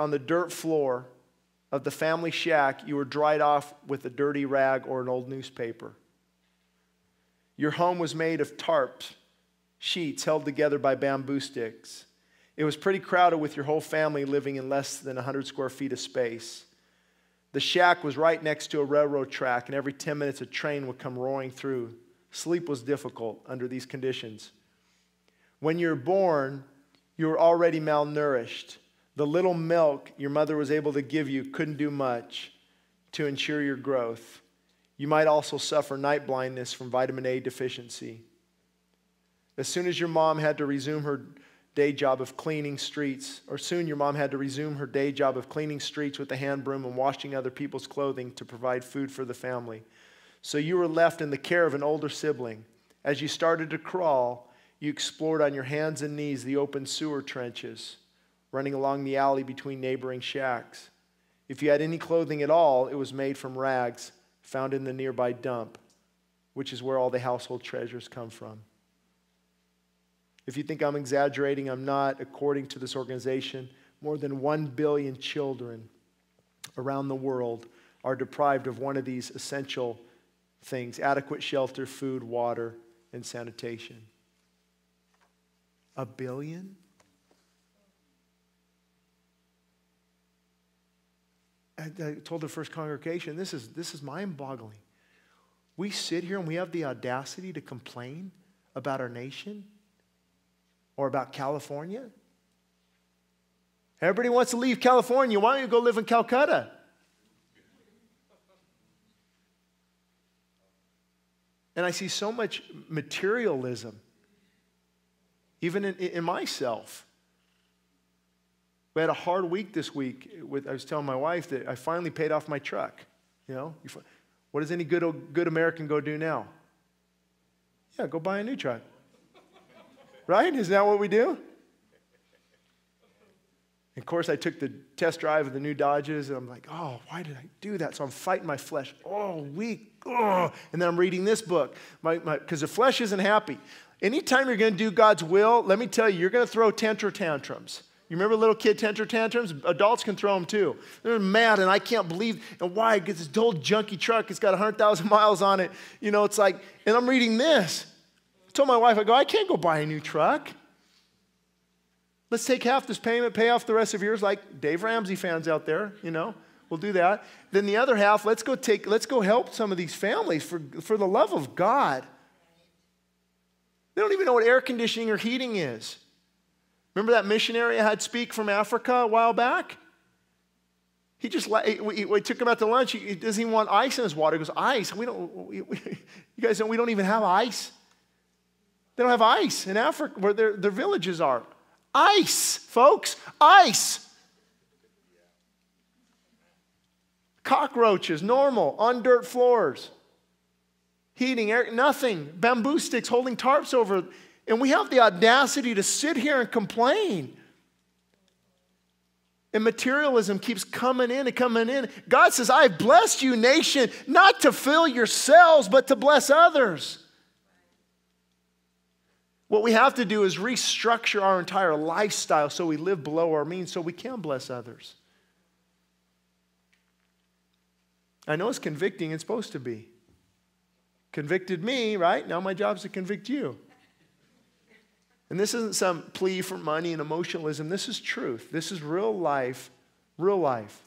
on the dirt floor of the family shack, you were dried off with a dirty rag or an old newspaper. Your home was made of tarps, sheets held together by bamboo sticks. It was pretty crowded with your whole family living in less than 100 square feet of space. The shack was right next to a railroad track, and every 10 minutes a train would come roaring through. Sleep was difficult under these conditions. When you were born, you were already malnourished. The little milk your mother was able to give you couldn't do much to ensure your growth. You might also suffer night blindness from vitamin A deficiency. As soon as your mom had to resume her day job of cleaning streets, or soon your mom had to resume her day job of cleaning streets with a hand broom and washing other people's clothing to provide food for the family. So you were left in the care of an older sibling. As you started to crawl, you explored on your hands and knees the open sewer trenches running along the alley between neighboring shacks. If you had any clothing at all, it was made from rags found in the nearby dump, which is where all the household treasures come from. If you think I'm exaggerating, I'm not. According to this organization, more than 1 billion children around the world are deprived of one of these essential things: adequate shelter, food, water, and sanitation. 1 billion? I told the first congregation, this is mind-boggling. We sit here and we have the audacity to complain about our nation or about California. Everybody wants to leave California. Why don't you go live in Calcutta? And I see so much materialism, even in myself. We had a hard week this week. I was telling my wife that I finally paid off my truck. You know, what does any good American go do now? Yeah, go buy a new truck. Right? Isn't that what we do? And of course, I took the test drive of the new Dodges, and I'm like, oh, why did I do that? So I'm fighting my flesh all week. Oh. And then I'm reading this book, because the flesh isn't happy. Anytime you're going to do God's will, let me tell you, you're going to throw tantrums. You remember little kid tantrums? Adults can throw them too. They're mad, and I can't believe, and why? Because this old junky truck, it's got 100,000 miles on it. You know, it's like, and I'm reading this. I told my wife, I go, I can't go buy a new truck. Let's take half this payment, pay off the rest of yours, like Dave Ramsey fans out there, you know. We'll do that. Then the other half, let's go help some of these families for the love of God. They don't even know what air conditioning or heating is. Remember that missionary I had speak from Africa a while back? We took him out to lunch. He doesn't even want ice in his water. He goes, ice? You guys know we don't even have ice. They don't have ice in Africa where their villages are. Ice, folks, ice. Cockroaches, normal, on dirt floors. Heating, air, nothing. Bamboo sticks holding tarps over. And we have the audacity to sit here and complain. And materialism keeps coming in and coming in. God says, I've blessed you, nation, not to fill yourselves, but to bless others. What we have to do is restructure our entire lifestyle so we live below our means so we can bless others. I know it's convicting. It's supposed to be. Convicted me, right? Now my job is to convict you. And this isn't some plea for money and emotionalism. This is truth. This is real life, real life.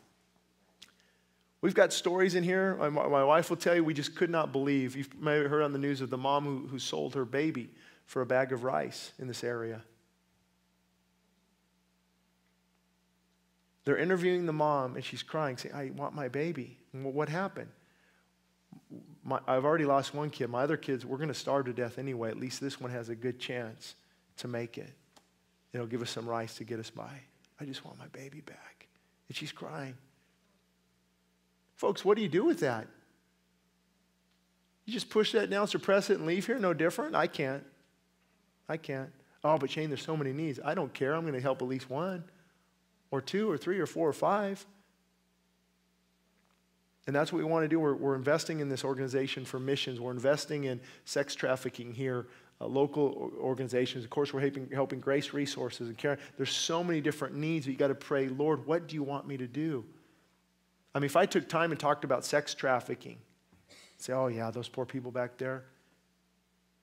We've got stories in here. My wife will tell you we just could not believe. You may have heard on the news of the mom who sold her baby for a bag of rice in this area. They're interviewing the mom, and she's crying, saying, I want my baby. And what happened? I've already lost one kid. My other kids, we're going to starve to death anyway. At least this one has a good chance to make it. It'll give us some rice to get us by. I just want my baby back. And she's crying. Folks, what do you do with that? You just push that down, suppress it, and leave here? No different? I can't. Oh, but Shane, there's so many needs. I don't care. I'm going to help at least one or two or three or four or five. And that's what we want to do. We're investing in this organization for missions. We're investing in sex trafficking here, local organizations. Of course, we're helping Grace Resources and Care. There's so many different needs that you got to pray, Lord, what do you want me to do? I mean, if I took time and talked about sex trafficking, say, oh yeah, those poor people back there.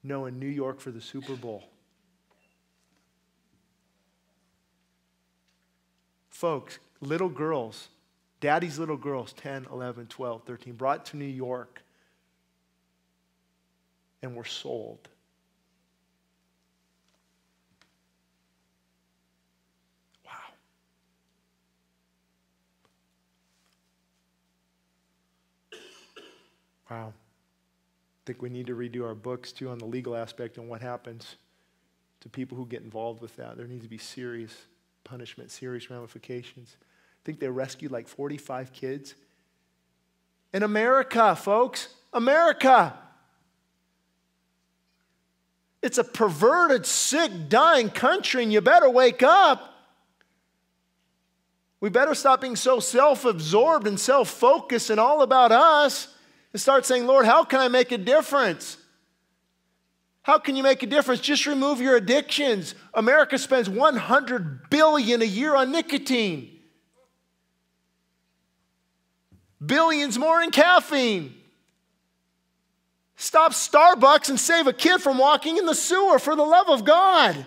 No, in New York for the Super Bowl. Folks, little girls, daddy's little girls, 10, 11, 12, 13, brought to New York and were sold. Wow. Wow. I think we need to redo our books too on the legal aspect and what happens to people who get involved with that. There needs to be serious punishment, serious ramifications. I think they rescued like 45 kids. In America, folks, America. It's a perverted, sick, dying country, and you better wake up. We better stop being so self-absorbed and self-focused and all about us and start saying, Lord, how can I make a difference? How can you make a difference? Just remove your addictions. America spends $100 billion a year on nicotine. Billions more in caffeine. Stop Starbucks and save a kid from walking in the sewer, for the love of God.